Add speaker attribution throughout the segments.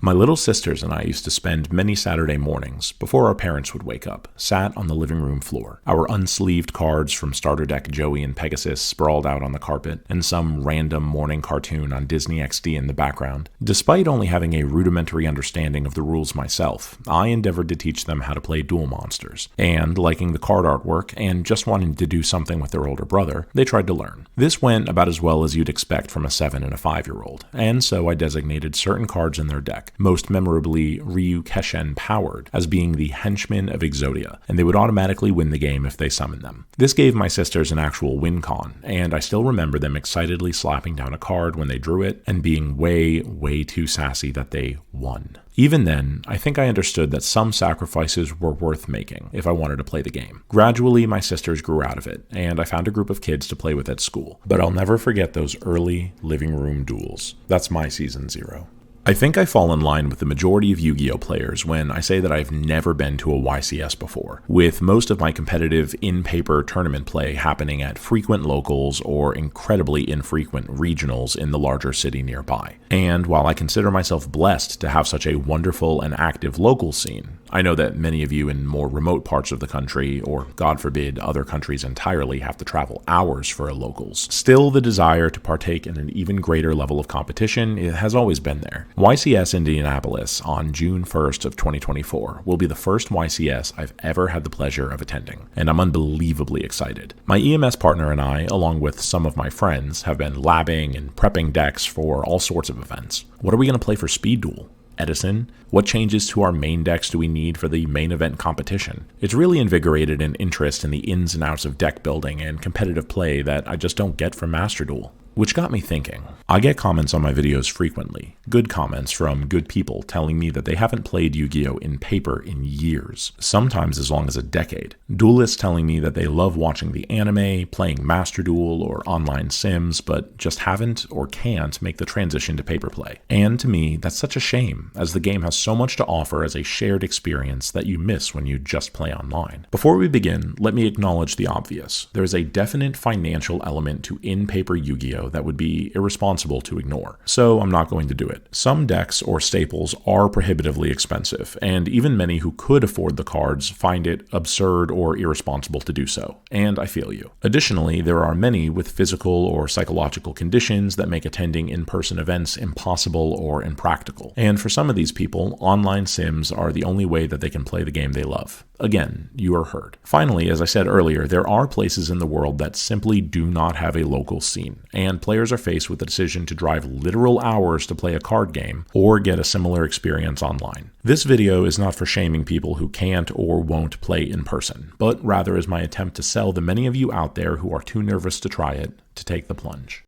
Speaker 1: My little sisters and I used to spend many Saturday mornings, before our parents would wake up, sat on the living room floor, our unsleeved cards from Starter Deck Joey and Pegasus sprawled out on the carpet, and some random morning cartoon on Disney XD in the background. Despite only having a rudimentary understanding of the rules myself, I endeavored to teach them how to play Duel Monsters, and liking the card artwork and just wanting to do something with their older brother, they tried to learn. This went about as well as you'd expect from a 7 and a 5-year-old, and so I designated certain cards in their deck, most memorably Ryukeshen Powered, as being the henchmen of Exodia, and they would automatically win the game if they summoned them. This gave my sisters an actual win con, and I still remember them excitedly slapping down a card when they drew it, and being way too sassy that they won. Even then, I think I understood that some sacrifices were worth making if I wanted to play the game. Gradually, my sisters grew out of it, and I found a group of kids to play with at school. But I'll never forget those early living room duels. That's my season 0. I think I fall in line with the majority of Yu-Gi-Oh! Players when I say that I've never been to a YCS before, with most of my competitive in-paper tournament play happening at frequent locals or incredibly infrequent regionals in the larger city nearby. And while I consider myself blessed to have such a wonderful and active local scene, I know that many of you in more remote parts of the country, or God forbid, other countries entirely, have to travel hours for a locals. Still, the desire to partake in an even greater level of competition has always been there. YCS Indianapolis on June 1st of 2024 will be the first YCS I've ever had the pleasure of attending, and I'm unbelievably excited. My EMS partner and I, along with some of my friends, have been labbing and prepping decks for all sorts of events. What are we going to play for Speed Duel? Edison? What changes to our main decks do we need for the main event competition? It's really invigorated an interest in the ins and outs of deck building and competitive play that I just don't get from Master Duel. Which got me thinking. I get comments on my videos frequently, good comments from good people telling me that they haven't played Yu-Gi-Oh! In paper in years, sometimes as long as a decade. Duelists telling me that they love watching the anime, playing Master Duel or online sims, but just haven't or can't make the transition to paper play. And to me, that's such a shame, as the game has so much to offer as a shared experience that you miss when you just play online. Before we begin, let me acknowledge the obvious. There is a definite financial element to in-paper Yu-Gi-Oh! That would be irresponsible to ignore, so I'm not going to do it. Some decks or staples are prohibitively expensive, and even many who could afford the cards find it absurd or irresponsible to do so, and I feel you. Additionally, there are many with physical or psychological conditions that make attending in-person events impossible or impractical, and for some of these people, online sims are the only way that they can play the game they love. Again, you are heard. Finally, as I said earlier, there are places in the world that simply do not have a local scene, and players are faced with the decision to drive literal hours to play a card game or get a similar experience online. This video is not for shaming people who can't or won't play in person, but rather is my attempt to sell the many of you out there who are too nervous to try it to take the plunge.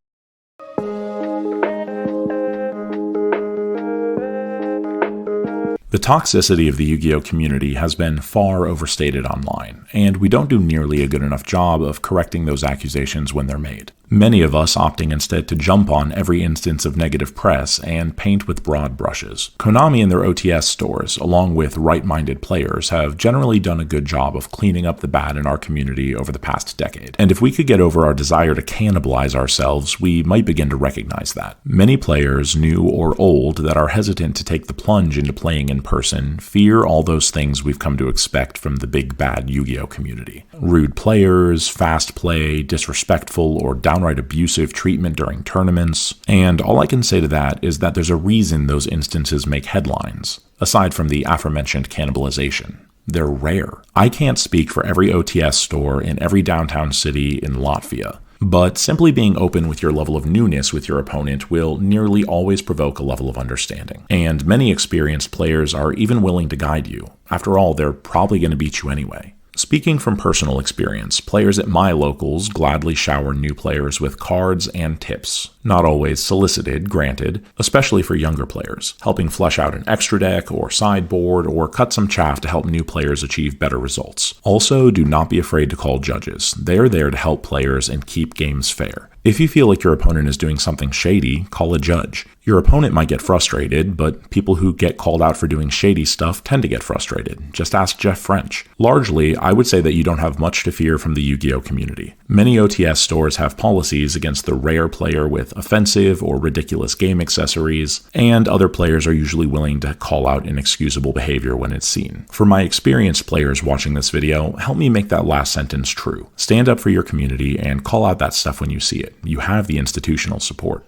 Speaker 1: The toxicity of the Yu-Gi-Oh! Community has been far overstated online, and we don't do nearly a good enough job of correcting those accusations when they're made. Many of us opting instead to jump on every instance of negative press and paint with broad brushes. Konami and their OTS stores, along with right-minded players, have generally done a good job of cleaning up the bad in our community over the past decade. And if we could get over our desire to cannibalize ourselves, we might begin to recognize that. Many players, new or old, that are hesitant to take the plunge into playing in person fear all those things we've come to expect from the big bad Yu-Gi-Oh! Community. Rude players, fast play, disrespectful or downright abusive treatment during tournaments, and all I can say to that is that there's a reason those instances make headlines, aside from the aforementioned cannibalization. They're rare. I can't speak for every OTS store in every downtown city in Latvia, but simply being open with your level of newness with your opponent will nearly always provoke a level of understanding. And many experienced players are even willing to guide you. After all, they're probably going to beat you anyway. Speaking from personal experience, players at my locals gladly shower new players with cards and tips. Not always solicited, granted, especially for younger players, helping flesh out an extra deck or sideboard or cut some chaff to help new players achieve better results. Also, do not be afraid to call judges. They are there to help players and keep games fair. If you feel like your opponent is doing something shady, call a judge. Your opponent might get frustrated, but people who get called out for doing shady stuff tend to get frustrated. Just ask Jeff French. Largely, I would say that you don't have much to fear from the Yu-Gi-Oh community. Many OTS stores have policies against the rare player with offensive or ridiculous game accessories, and other players are usually willing to call out inexcusable behavior when it's seen. For my experienced players watching this video, help me make that last sentence true. Stand up for your community and call out that stuff when you see it. You have the institutional support.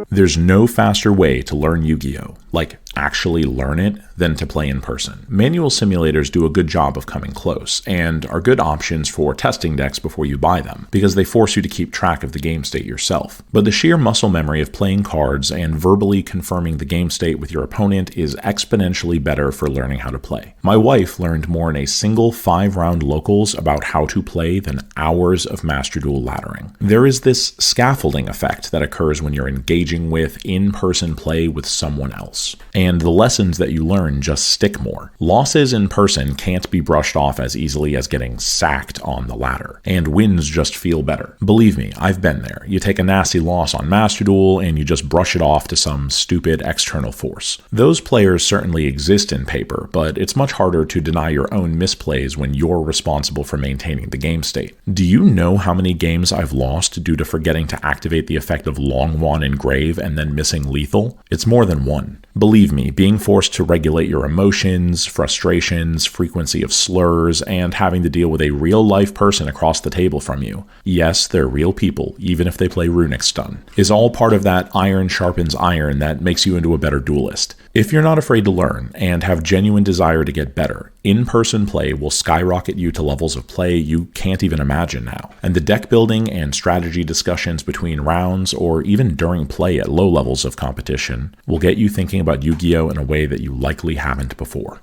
Speaker 1: There's no faster way to learn Yu-Gi-Oh! Like actually learn it, than to play in person. Manual simulators do a good job of coming close, and are good options for testing decks before you buy them, because they force you to keep track of the game state yourself. But the sheer muscle memory of playing cards and verbally confirming the game state with your opponent is exponentially better for learning how to play. My wife learned more in a single 5-round locals about how to play than hours of Master Duel laddering. There is this scaffolding effect that occurs when you're engaging with in-person play with someone else, and the lessons that you learn just stick more. Losses in person can't be brushed off as easily as getting sacked on the ladder, and wins just feel better. Believe me, I've been there. You take a nasty loss on Master Duel and you just brush it off to some stupid external force. Those players certainly exist in paper, but it's much harder to deny your own misplays when you're responsible for maintaining the game state. Do you know how many games I've lost due to forgetting to activate the effect of Longwan Engrave and then missing lethal? It's more than one. Believe me, being forced to regulate your emotions, frustrations, frequency of slurs, and having to deal with a real-life person across the table from you, yes, they're real people, even if they play runic stun, is all part of that iron sharpens iron that makes you into a better duelist. If you're not afraid to learn, and have genuine desire to get better, in-person play will skyrocket you to levels of play you can't even imagine now. And the deck building and strategy discussions between rounds, or even during play at low levels of competition, will get you thinking about Yu-Gi-Oh! In a way that you likely haven't before.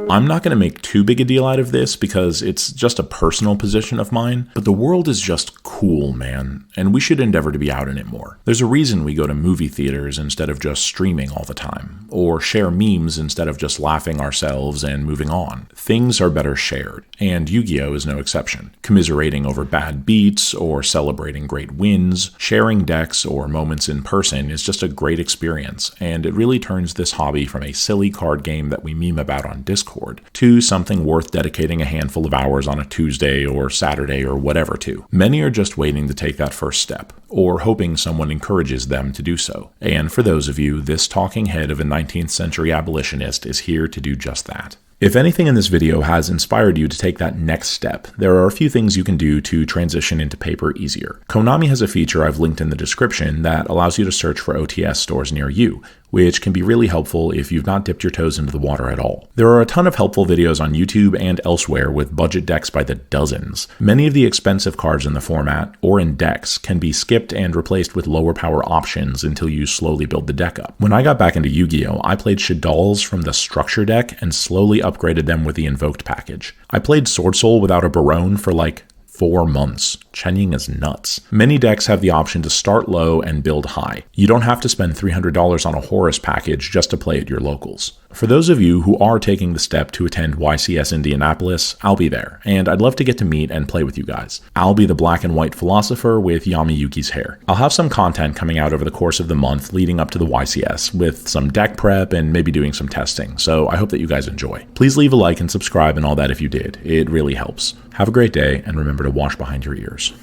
Speaker 1: I'm not going to make too big a deal out of this because it's just a personal position of mine, but the world is just cool, man, and we should endeavor to be out in it more. There's a reason we go to movie theaters instead of just streaming all the time, or share memes instead of just laughing ourselves and moving on. Things are better shared, and Yu-Gi-Oh! Is no exception. Commiserating over bad beats or celebrating great wins, sharing decks or moments in person is just a great experience, and it really turns this hobby from a silly card game that we meme about on Discord to something worth dedicating a handful of hours on a Tuesday or Saturday or whatever to. Many are just waiting to take that first step, or hoping someone encourages them to do so. And for those of you, this talking head of a 19th century abolitionist is here to do just that. If anything in this video has inspired you to take that next step, there are a few things you can do to transition into paper easier. Konami has a feature I've linked in the description that allows you to search for OTS stores near you, which can be really helpful if you've not dipped your toes into the water at all. There are a ton of helpful videos on YouTube and elsewhere with budget decks by the dozens. Many of the expensive cards in the format, or in decks, can be skipped and replaced with lower power options until you slowly build the deck up. When I got back into Yu-Gi-Oh! I played Shadalls from the structure deck and slowly upgraded them with the invoked package. I played Sword Soul without a Barone for like 4 months. Chen Ying is nuts. Many decks have the option to start low and build high. You don't have to spend $300 on a Horus package just to play at your locals. For those of you who are taking the step to attend YCS Indianapolis, I'll be there, and I'd love to get to meet and play with you guys. I'll be the black and white philosopher with Yamiyuki's hair. I'll have some content coming out over the course of the month leading up to the YCS, with some deck prep and maybe doing some testing, so I hope that you guys enjoy. Please leave a like and subscribe and all that if you did. It really helps. Have a great day, and remember to wash behind your ears.